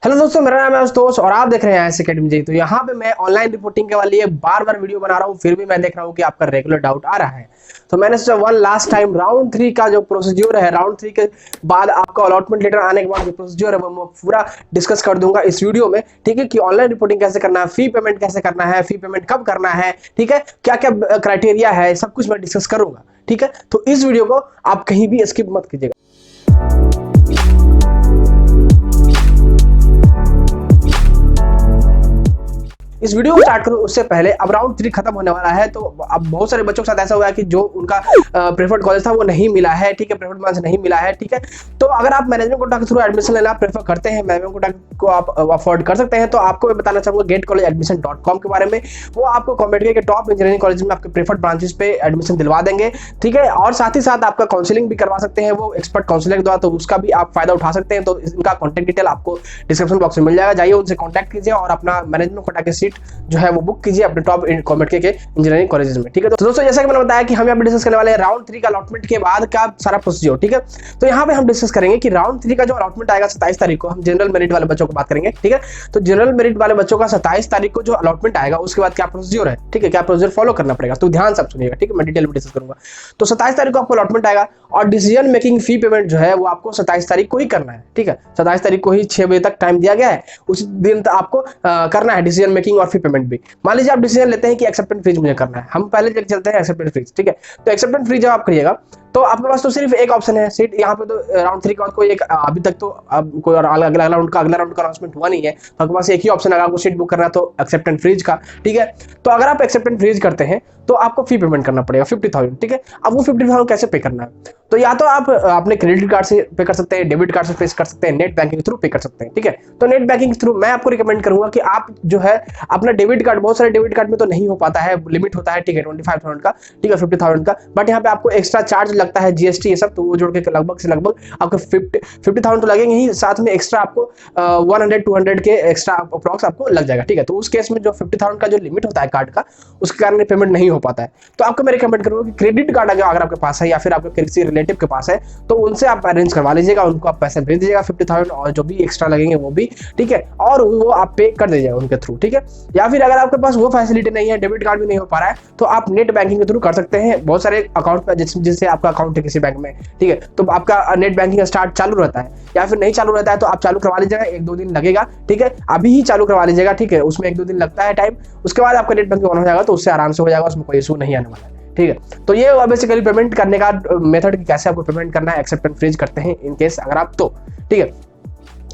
Hello दोस्तों, मेरा नाम है आशुतोष और आप देख रहे हैं एस अकेडमी जी। तो यहाँ पे मैं ऑनलाइन रिपोर्टिंग के वाली बार बार वीडियो बना रहा हूँ, फिर भी मैं देख रहा हूँ कि आपका रेगुलर डाउट आ रहा है। तो मैंने सोचा वन लास्ट टाइम राउंड 3 का जो प्रोसीज्योर है, राउंड 3 के बाद आपका अलॉटमेंट लेटर आने के बाद जो प्रोसीज्योर है वो मैं पूरा डिस्कस कर दूंगा इस वीडियो में। ठीक है, कि ऑनलाइन रिपोर्टिंग कैसे करना है, फी पेमेंट कैसे करना है, फी पेमेंट कब करना है, ठीक है, क्या क्या क्राइटेरिया है, सब कुछ मैं डिस्कस करूंगा। ठीक है, तो इस वीडियो को आप कहीं भी स्किप मत कीजिएगा। इस वीडियो को स्टार्ट करूं उससे पहले अब राउंड 3 खत्म होने वाला है, तो अब बहुत सारे बच्चों के साथ ऐसा हुआ है कि जो उनका प्रेफर्ड कॉलेज था वो नहीं मिला है। ठीक है, प्रेफर्ड ब्रांच नहीं मिला है। ठीक है, तो अगर आप मैनेजमेंट कोटा के थ्रू एडमिशन लेना प्रेफर करते हैं, मैनेजमेंट कोटा को आप अफोर्ड कर सकते हैं, तो आपको मैं बताना चाहूंगा getcollegeadmission.com के बारे में। वो आपको कॉम्पिटिटिव के टॉप इंजीनियरिंग कॉलेज में आपके प्रेफर्ड ब्रांचेस पे एडमिशन दिलवा देंगे। ठीक है, और साथ ही साथ आपका काउंसलिंग भी करवा सकते हैं वो एक्सपर्ट काउंसलर के द्वारा, तो उसका भी आप फायदा उठा सकते हैं। तो इनका कॉन्टैक्ट डिटेल आपको डिस्क्रिप्शन बॉक्स में मिल जाएगा, जाइए उनसे कॉन्टैक्ट कीजिए और अपना मैनेजमेंट कोटा की सीट जो है वो बुक कीजिए अपने टॉप कॉम्पिटिटिव के इंजीनियरिंग कॉलेजेस में। ठीक है, तो दोस्तों जैसा कि मैंने बताया कि हम यहाँ पे डिस्कस करने वाले हैं राउंड 3 का अलॉटमेंट के बाद का सारा प्रोसीजर। ठीक है, तो यहाँ पे हम डिस्कस करेंगे कि राउंड 3 का जो अलॉटमेंट आएगा 27 तारीख को, हम जनरल मेरिट वाले बच्चों को बात करेंगे। ठीक है, तो जनरल मेरिट वाले बच्चों का 27 तारीख को जो अलॉटमेंट आएगा उसके बाद क्या प्रोसीजर है, ठीक है, क्या प्रोसीजर फॉलो करना पड़ेगा, तो ध्यान से सुनिएगा। ठीक है, मैं डिटेल में डिस्कस करूंगा। तो 27 तारीख को आपको अलॉटमेंट आएगा और डिसीजन मेकिंग फी पेमेंट जो है वो आपको 27 तारीख को ही करना है। ठीक है, 27 तारीख को ही 6 बजे तक टाइम दिया गया है, उस दिन आपको करना है डिसीजन मेकिंग और फी पेमेंट भी। मान लीजिए आप डिसीजन लेते हैं कि एक्सेप्टेंस फ्रीज मुझे करना है, हम पहले चलते हैं एक्सेप्टेंस फ्रीज। ठीक है, तो एक्सेप्टेंस फ्रीज जब आप करिएगा तो आपके पास तो सिर्फ एक ऑप्शन है सीट। यहाँ पे तो राउंड 3 के बाद कोई एक अभी तक तो अब कोई और अगला राउंड का अनाउंसमेंट हुआ नहीं है, तो आपके पास एक ही ऑप्शन है अगर आपको सीट बुक करना है तो एक्सेप्टेंस फ्रीज का। ठीक है, तो अगर आप एक्सेप्टेंस फ्रीज करते हैं तो आपको फी पेमेंट करना पड़ेगा 50,000। ठीक है, अब वो 50,000 कैसे पे करना है, तो या तो आप अपने क्रेडिट कार्ड से पे कर सकते हैं, डेबिट कार्ड से पे कर सकते हैं, नेट बैंकिंग के थ्रू पे कर सकते हैं। ठीक है, तो नेट बैंकिंग के थ्रू मैं आपको रिकमेंड करूंगा कि आप जो है अपना डेबिट कार्ड, बहुत सारे डेबिट कार्ड में तो नहीं हो पाता है, लिमिट होता है। ठीक है, 25,000 का, ठीक है, 50,000 का, बट यहाँ पे आपको एक्स्ट्रा चार्ज लगता है, जीएसटी ये सब, तो वो जोड़ के लगभग से लगभग आपको 50,000 तो लगेंगे ही, साथ में एक्स्ट्रा आपको 100-200 के एक्स्ट्रा अप्रॉक्स आपको लग जाएगा। ठीक है, तो उस केस में जो 50,000 का जो लिमिट होता है कार्ड का, उसके कारण पेमेंट नहीं हो पाता है। तो आपको मैं रिकमेंड करूंगा कि क्रेडिट कार्ड अगर आपके पास है या फिर आपके किसी रिलेटिव के पास है तो उनसे आप अरेंज करवा लीजिएगा, उनको आप पैसे भेज दीजिएगा 50,000 और जो भी एक्स्ट्रा लगेंगे वो भी। ठीक है, और वो आप पे कर दीजिएगा उनके थ्रू। ठीक है, या फिर अगर आपके पास वो फैसिलिटी नहीं है, डेबिट कार्ड भी नहीं हो पा रहा है, तो आप नेट बैंकिंग के थ्रू कर सकते हैं। बहुत सारे अकाउंट पर जिससे आपका अकाउंट है किसी बैंक में, ठीक है, तो आपका नेट बैंकिंग स्टार्ट चालू रहता है या फिर नहीं चालू रहता है तो आप चालू करवा लीजिएगा, 1-2 दिन लगेगा। ठीक है, अभी ही चालू करवा लीजिएगा। ठीक है, उसमें 1-2 दिन लगता है टाइम, उसके बाद आपका नेट बैंकिंग ऑन हो जाएगा तो उससे आराम से हो जाएगा, उसमें कोई इशू नहीं आने वाला है। ठीक है, तो ये बेसिकली पेमेंट करने का मेथड कि कैसे आपको पेमेंट करना है एक्सेप्टेंस फ्रीज करते हैं इन केस अगर आप तो। ठीक है,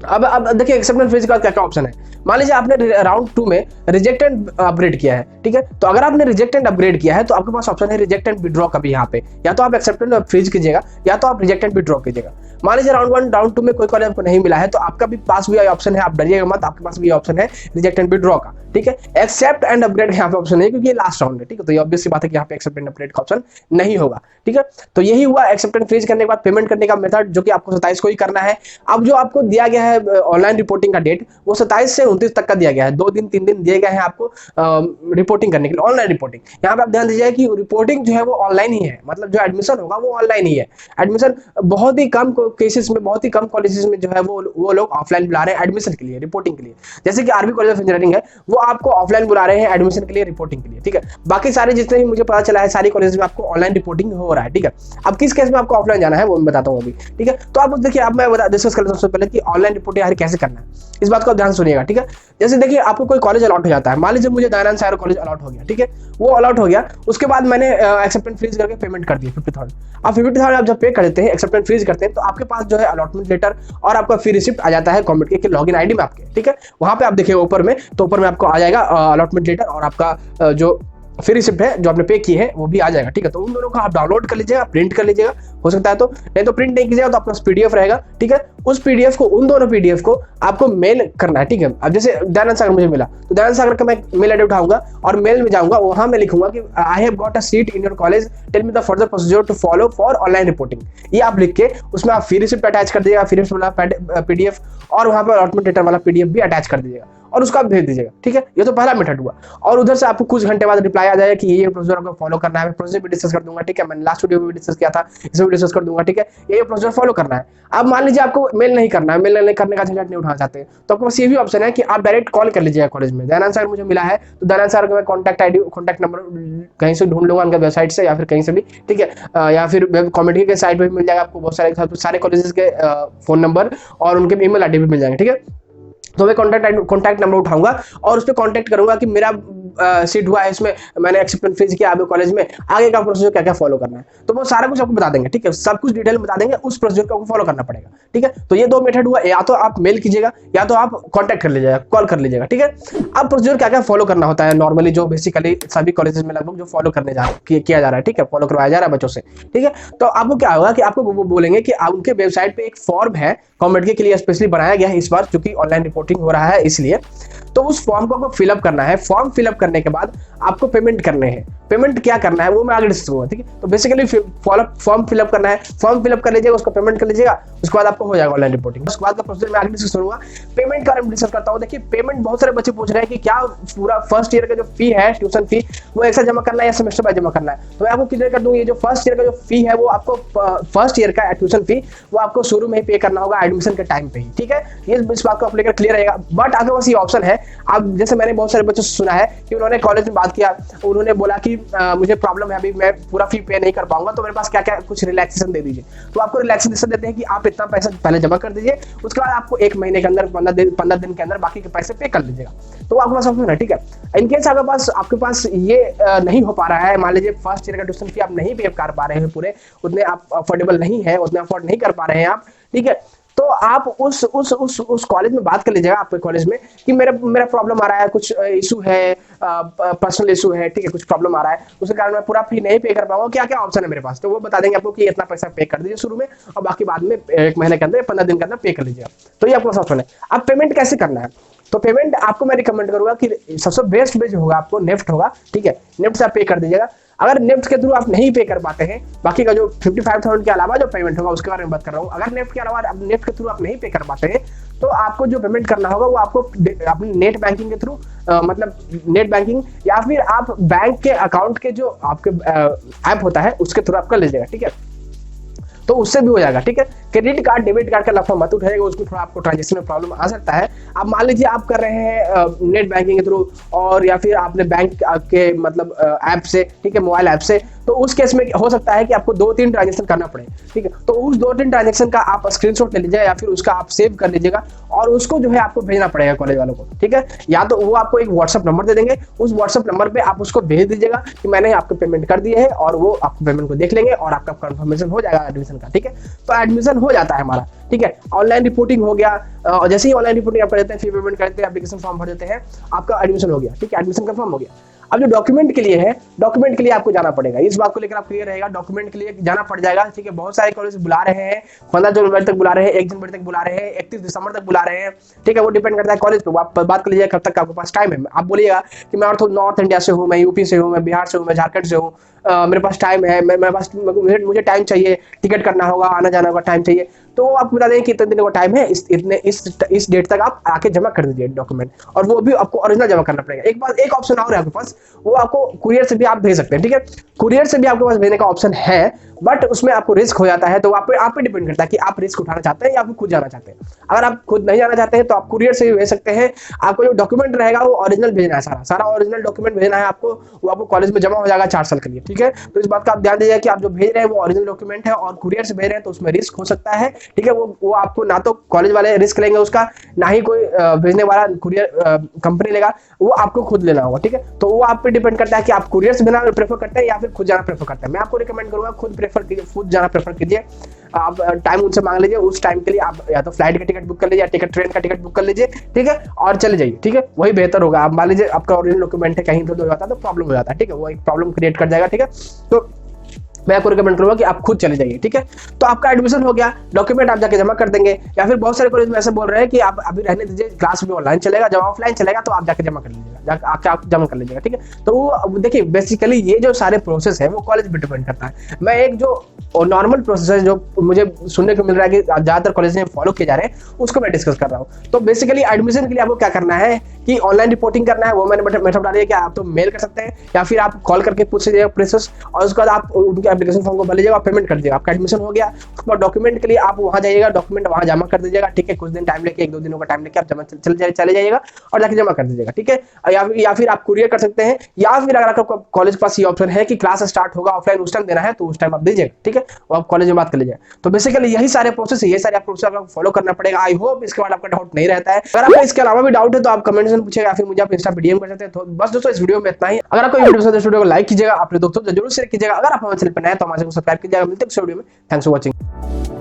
अब देखिए एक्सेप्टेंस फ्रीज का क्या क्या ऑप्शन है। मान लीजिए आपने राउंड 2 में रिजेक्ट एंड अपग्रेड किया है। ठीक है, तो अगर आपने रिजेक्ट एंड अपग्रेड किया है तो आपके पास ऑप्शन है रिजेक्ट एंड विड्रॉ का भी। यहाँ पे या तो आप एक्सेप्टेंस फ्रीज कीजिएगा या तो आप रिजेक्ट एंड विड्रॉ कीजिएगा। मान लीजिए राउंड 1 राउंड 2 में कोई कॉलेज आपको नहीं मिला है तो आपका भी पास भी ऑप्शन है, आप डरिएगा मत, आपके पास भी ऑप्शन है रिजेक्ट एंड विड्रॉ का। ठीक है, एक्सेप्ट एंड अपग्रेड यहाँ पे ऑप्शन है क्योंकि ये लास्ट राउंड है। ठीक है, तो ये ऑब्वियस सी बात है कि यहाँ पे एक्सेप्ट एंड अपग्रेड का ऑप्शन नहीं होगा। ठीक है, तो यही हुआ एक्सेप्टेंस फ्रीज करने के बाद पेमेंट करने का मेथड, जो कि आपको 27 को ही करना है। अब जो आपको दिया गया है ऑनलाइन रिपोर्टिंग का डेट वो 27 से 29 तक का दिया गया है, 2 दिन 3 दिन दिए गए हैं आपको रिपोर्टिंग करने के लिए, ऑनलाइन रिपोर्टिंग। यहाँ पे आप ध्यान दीजिए कि रिपोर्टिंग जो है वो ऑनलाइन ही है, मतलब जो एडमिशन होगा वो ऑनलाइन ही है। एडमिशन बहुत ही कम केसेस में, बहुत ही कम कॉलेजेस में जो है वो लोग ऑफलाइन बुला रहे हैं एडमिशन के लिए, रिपोर्टिंग के लिए। जैसे कि आरबी कॉलेज ऑफ इंजीनियरिंग है, वो आपको ऑफलाइन बुला रहे हैं एडमिशन के लिए, रिपोर्टिंग के लिए। ठीक है, बाकी सारे जितने भी मुझे पता चला है सारी कॉलेज में आपको ऑनलाइन रिपोर्टिंग हो रहा है। ठीक है, अब किस केस में आपको ऑफलाइन जाना है वो मैं बताता हूँ अभी। ठीक है, तो आप देखिए, अब मैं डिस्कस कर सबसे पहले कि ऑनलाइन रिपोर्टिंग यार कैसे करना है, इस बात को ध्यान सुनिएगा। ठीक है, जैसे देखिए आपको कोई कॉलेज अलॉट हो जाता है, मान लीजिए मुझे दयानंद सागर कॉलेज अलॉट हो गया। ठीक है, वो अलॉट हो गया, उसके बाद मैंने एक्सेप्टेंस फ्रीज करके पेमेंट कर दी 50,000। अब 50,000 आप जब पे कर देते हैं, एक्सेप्टेंस फ्रीज करते हैं, तो आपके पास जो है अलॉटमेंट लेटर और आपका फी रिसिप्ट आ जाता है कॉम्पिटिटिव के लॉगिन आईडी में आपके। ठीक है, वहां पे आप देखिए ऊपर में, तो ऊपर में आपको आ जाएगा अलॉटमेंट लेटर और आपका जो फ्री रिसिप्ट है जो आपने पे की है वो भी आ जाएगा। ठीक है, तो उन दोनों को आप डाउनलोड कर लीजिएगा, प्रिंट कर लीजिएगा, हो सकता है तो, नहीं तो प्रिंट नहीं कीजिएगा तो आपका पीडीएफ रहेगा। ठीक है, उस पीडीएफ को, उन दोनों पीडीएफ को आपको मेल करना है। ठीक है, अब जैसे दयानंद सागर मुझे मिला तो दयानंद सागर का मैं मेल आईडी उठाऊंगा और मेल में जाऊंगा, वहां मैं लिखूंगा कि I have got a seat in your college, tell me the further procedure to follow for online reporting. ये आप लिख के उसमें आप फ्री रिसिप्ट अटैच कर दीजिएगा, फ्री रिसिप्ट वाला पीडीएफ, और वहां पर अलॉटमेंट लेटर वाला पीडीएफ भी अटैच कर दीजिएगा। और उसको आप भेज दीजिएगा, ठीक है। ये तो पहला मेथड हुआ। और उधर से आपको कुछ घंटे बाद रिप्लाई आ जाएगा कि ये प्रोसीजर आपको फॉलो करना है। मैं प्रोसीजर भी डिस्कस कर दूंगा, ठीक है। मैंने लास्ट वीडियो में भी डिस्कस किया था, इसमें भी डिस्कस कर दूंगा, ठीक है। ये प्रोसीजर फॉलो करना है। अब मान लीजिए आपको मेल नहीं करना है, मेल नहीं करने का झंझट नहीं उठाना चाहते, तो आपके पास ये भी ऑप्शन है कि आप डायरेक्ट कॉल कर लीजिएगा कॉलेज में। दयानंद सर मुझे मिला है तो दयानंद सर का मैं कॉन्टैक्ट आईडी कॉन्टैक्ट नंबर कहीं से ढूंढ लूंगा, उनका वेबसाइट से या फिर कहीं से भी, ठीक है। या फिर वेब कॉमेडी के साइट पे भी मिल जाएगा आपको, बहुत सारे कॉलेजेस के फोन नंबर और उनके ईमेल आईडी भी मिल जाएंगे, ठीक है। तो मैं कॉन्टैक्ट नंबर उठाऊंगा और उस पर कॉन्टैक्ट करूंगा कि मेरा सीट हुआ है, इसमें मैंने एक्सेप्टेंस फेज किया आपके कॉलेज में, आगे का प्रोसीजर क्या क्या फॉलो करना है, तो वो सारा कुछ आपको बता देंगे, ठीक है। सब कुछ डिटेल में बता देंगे, उस प्रोसीजर को आपको फॉलो करना पड़ेगा, ठीक है। तो ये दो मेथड हुआ, या तो आप मेल कीजिएगा या तो आप कॉन्टैक्ट कर लीजिएगा, कॉल कर लीजिएगा, ठीक है। अब प्रोसीजर क्या क्या फॉलो करना होता है नॉर्मली, जो बेसिकली सभी कॉलेजेस में लगभग जो फॉलो करने किया जा रहा है, ठीक है, फॉलो करवाया जा रहा है बच्चों से, ठीक है। तो आपको क्या होगा कि आपको वो बोलेंगे कि उनके वेबसाइट पे एक फॉर्म है कॉमेडी के लिए स्पेशली बनाया गया है इस बार, क्योंकि ऑनलाइन रिपोर्टिंग हो रहा है इसलिए। तो उस फॉर्म को आपको फिलअप करना है। फॉर्म फिलअप करने के बाद आपको पेमेंट करने हैं। पेमेंट क्या करना है वो मैं आगे डिस्कस करूंगा, ठीक है। तो बेसिकली फॉर्म फिलअप करना है, फॉर्म फिलअप कर लीजिएगा, उसको पेमेंट कर लीजिएगा, उसके बाद आपको हो जाएगा ऑनलाइन रिपोर्टिंग। उसके बाद का प्रोसीजर मैं आगे डिस्कस करूंगा। पेमेंट का मैं डिस्कस करता हूं। देखिए पेमेंट बहुत सारे बच्चे पूछ रहे हैं कि क्या पूरा फर्स्ट ईयर का जो फी है ट्यूशन फी वो एक साथ जमा करना है या सेमेस्टर बाय जमा करना है। तो मैं आपको क्लियर कर दूं, ये जो फर्स्ट ईयर का जो फी है वो आपको फर्स्ट ईयर का ट्यूशन फी वो आपको शुरू में ही पे करना होगा एडमिशन के टाइम पे ही, ठीक है। ये इस बात को आप लेकर क्लियर रहेगा। बट आपके पास ये ऑप्शन है, आप जैसे मैंने बहुत सारे बच्चों से सुना है कि उन्होंने कॉलेज में बात किया, उन्होंने बोला कि मुझे प्रॉब्लम है, अभी मैं पूरा फी पे नहीं कर पाऊंगा, तो मेरे पास क्या क्या कुछ रिलैक्सेशन दे दीजिए। तो आपको रिलैक्सेशन देते हैं कि आप इतना पैसा पहले जमा कर दीजिए, उसके बाद आपको एक महीने के अंदर 15 दिन के अंदर बाकी के पैसे पे कर लीजिएगा। तो आपके पास ऑप्शन है, ठीक है। इनकेस आपके पास ये नहीं हो पा रहा है, मान लीजिए फर्स्ट ईयर का ट्यूशन फी आप नहीं पे कर पा रहे हैं, पूरे उतने आप अफोर्डेबल नहीं है, उतने अफोर्ड नहीं कर पा रहे हैं आप, ठीक है। तो आप उस कॉलेज में बात कर लीजिएगा, आपके कॉलेज में, कि मेरा प्रॉब्लम आ रहा है, कुछ इशू है, पर्सनल इशू है, ठीक है, कुछ प्रॉब्लम आ रहा है, उसके कारण मैं पूरा फी नहीं पे कर पाऊंगा, क्या क्या ऑप्शन है मेरे पास। तो वो बता देंगे आपको कि इतना पैसा पे कर दीजिए शुरू में, और बाकी बाद में एक महीने के अंदर 15 दिन के अंदर पे कर लीजिएगा। तो ये आपके पास ऑप्शन है। अब पेमेंट कैसे करना है, तो पेमेंट आपको मैं रिकमेंड करूंगा कि सबसे बेस्ट वे जो होगा आपको नेफ्ट होगा, ठीक है। नेफ्ट से आप पे कर दीजिएगा। अगर नेफ्ट के थ्रू आप नहीं पे कर पाते हैं, बाकी का जो 55,000 के अलावा जो पेमेंट होगा उसके बारे में बात कर रहा हूँ। अगर नेफ्ट के अलावा नेफ्ट के थ्रू आप नहीं पे कर पाते हैं, तो आपको जो पेमेंट करना होगा वो आपको अपने नेट बैंकिंग के थ्रू, मतलब नेट बैंकिंग या फिर आप बैंक के अकाउंट के जो आपके ऐप होता है उसके थ्रू आप कर लीजिएगा, ठीक है। तो उससे भी हो जाएगा, ठीक है। क्रेडिट कार्ड डेबिट कार्ड का लफड़ा मत उठाइएगा, उसमें थोड़ा आपको ट्रांजेक्शन में प्रॉब्लम आ सकता है। अब मान लीजिए आप कर रहे हैं नेट बैंकिंग के थ्रू, और या फिर आपने बैंक के मतलब ऐप से, ठीक है, मोबाइल ऐप से, तो उस केस में हो सकता है कि आपको 2-3 ट्रांजेक्शन करना पड़े, ठीक है। तो उस 2-3 ट्रांजेक्शन का आप स्क्रीनशॉट ले लीजिएगा या फिर उसका आप सेव कर लीजिएगा, और उसको जो है आपको भेजना पड़ेगा कॉलेज वालों को, ठीक है। या तो वो आपको एक व्हाट्सएप नंबर दे देंगे, उस व्हाट्सएप नंबर पे आप उसको भेज दीजिएगा कि मैंने आपको पेमेंट कर दिए है, और वो आपको पेमेंट को देख लेंगे और आपका कंफर्मेशन हो जाएगा एडमिशन का, ठीक है। तो एडमिशन हो जाता है हमारा, ठीक है। ऑनलाइन रिपोर्टिंग हो गया, और जैसे ही ऑनलाइन रिपोर्टिंग आप कर देते हैं, फी पेमेंट करते हैं, एप्लीकेशन फॉर्म भर देते हैं, आपका एडमिशन हो गया, ठीक है, एडमिशन कंफर्म हो गया। अब जो डॉक्यूमेंट के लिए है, डॉक्यूमेंट के लिए आपको जाना पड़ेगा, इस बात को लेकर आप क्लियर रहेगा, डॉक्यूमेंट के लिए जाना पड़ जाएगा, ठीक है। बहुत सारे कॉलेज बुला रहे हैं, 15 जनवरी तक बुला रहे हैं, 1 जनवरी तक बुला रहे हैं, 31 दिसंबर तक बुला रहे हैं, ठीक है। वो डिपेंड करता है कॉलेज पे। आप बात कर लीजिए कब तक आपके पास टाइम है। आप बोलिएगा कि मैं नॉर्थ इंडिया से हूँ, मैं यूपी से हूँ, मैं बिहार से हूँ, मैं झारखंड से हूँ, मेरे पास टाइम है, मुझे टाइम चाहिए, टिकट करना होगा, आना जाना होगा, टाइम चाहिए, तो आप बता दें कि इतने दिन का टाइम है, इस डेट तक आप आके जमा कर दीजिए डॉक्यूमेंट, और वो भी आपको ओरिजिनल जमा करना पड़ेगा। एक ऑप्शन और है आपके पास, वो आपको कुरियर से भी आप भेज सकते हैं, ठीक है। कुरियर से भी आपके पास भेजने का ऑप्शन है, बट उसमें आपको रिस्क हो जाता है, तो आप पे डिपेंड करता है कि आप रिस्क उठाना चाहते हैं या फिर खुद जाना चाहते हैं। अगर आप खुद नहीं जाना चाहते हैं तो आप कुरियर से भी भेज सकते हैं। आपको जो डॉक्यूमेंट रहेगा वो ओरिजिनल भेजना है, सारा ओरिजिनल डॉक्यूमेंट भेजना है आपको, वो आपको कॉलेज में जमा हो जाएगा 4 साल के लिए, ठीक है। तो इस बात का आप ध्यान दीजिए कि आप जो भेज रहे हैं वो ओरिजिनल डॉक्यूमेंट है, और कुरियर से भेज रहे हैं तो उसमें रिस्क हो सकता है, ठीक है। वो आपको ना तो कॉलेज वाले रिस्क लेंगे उसका, ना ही कोई भेजने वाला कुरियर कंपनी लेगा, वो आपको खुद लेना होगा, ठीक है। तो वो आप पे डिपेंड करता है कि आप कुरियर से भेजना प्रेफर करते हैं या फिर खुद जाना प्रेफर करते हैं। मैं आपको रिकमेंड करूंगा खुद जाना प्रेफर कीजिए। आप टाइम उनसे मांग लीजिए, उस टाइम के लिए आप या तो फ्लाइट का टिकट बुक कर लीजिए या ट्रेन का टिकट बुक कर लीजिए, ठीक है, और चले जाइए, ठीक है। वही बेहतर होगा। आप मान लीजिए आपका ओरिजिनल डॉक्यूमेंट है कहीं इधर हो जाता है तो प्रॉब्लम हो जाता है, ठीक है, वो एक प्रॉब्लम क्रिएट कर जाएगा, ठीक है। तो मैं आपको रिकमेंड करूंगा कि आप खुद चले जाइए, ठीक है। तो आपका एडमिशन हो गया, डॉक्यूमेंट आप जाके जमा कर देंगे, या फिर बहुत सारे कॉलेज में ऐसे बोल रहे हैं कि आप अभी रहने दीजिए, क्लास भी ऑनलाइन चलेगा, जब ऑफलाइन चलेगा तो आप जाके जमा कर लीजिएगा, आप जमा कर लीजिएगा, ठीक है। तो वो देखिए बेसिकली ये जो सारे प्रोसेस है वो कॉलेज पे डिपेंड करता है। मैं एक जो नॉर्मल प्रोसेस है जो मुझे सुनने को मिल रहा है कि ज्यादातर कॉलेज में फॉलो किए जा रहे हैं, उसको मैं डिस्कस कर रहा हूँ। तो बेसिकली एडमिशन के लिए आपको क्या करना है कि ऑनलाइन रिपोर्टिंग करना है, वो मैंने मेथड बता दिया कि आप तो मेल कर सकते हैं या फिर आप कॉल करके पूछ लीजिएगा प्रोसेस, और उसके बाद आप उनके एप्लीकेशन फॉर्म को भर लीजिएगा, पेमेंट कर दीजिएगा, आपका एडमिशन हो गया। उसके बाद डॉक्यूमेंट के लिए आप वहाँ जाइएगा, डॉक्यूमेंट वहाँ जमा कर दीजिएगा, ठीक है। कुछ दिन टाइम लेके, 1-2 दिनों का टाइम लेके आप जमा चले जाइएगा और जाके जमा कर दीजिएगा, ठीक है। या फिर आप कुरियर कर सकते हैं, या फिर अगर आपका कॉलेज के पास ये ऑप्शन है कि क्लास स्टार्ट होगा ऑफलाइन, उस टाइम देना है तो उस टाइम आप दीजिएगा, ठीक है। वो आप कॉलेज में बात कर लीजिए। तो बेसिकली यही सारे प्रोसेस है, ये सारे आप प्रोसेस आपको फॉलो करना पड़ेगा। आई होप इसके बाद आपका डाउट नहीं रहता है। अगर आपको इसके अलावा भी डाउट है तो आप कमेंट में पूछेगा, या फिर मुझे आप इंस्टा पे डीएम कर सकते हैं। तो बस दोस्तों इस वीडियो में इतना ही। अगर आपको वीडियो पसंद है, इस वीडियो को लाइक कीजिएगा, अपने दोस्तों से जरूर शेयर कीजिएगा। अगर आप हमारे चैनल पर नए हैं तो हमारे को सब्सक्राइब कीजिएगा। मिलते हैं इस वीडियो में। Thanks for watching.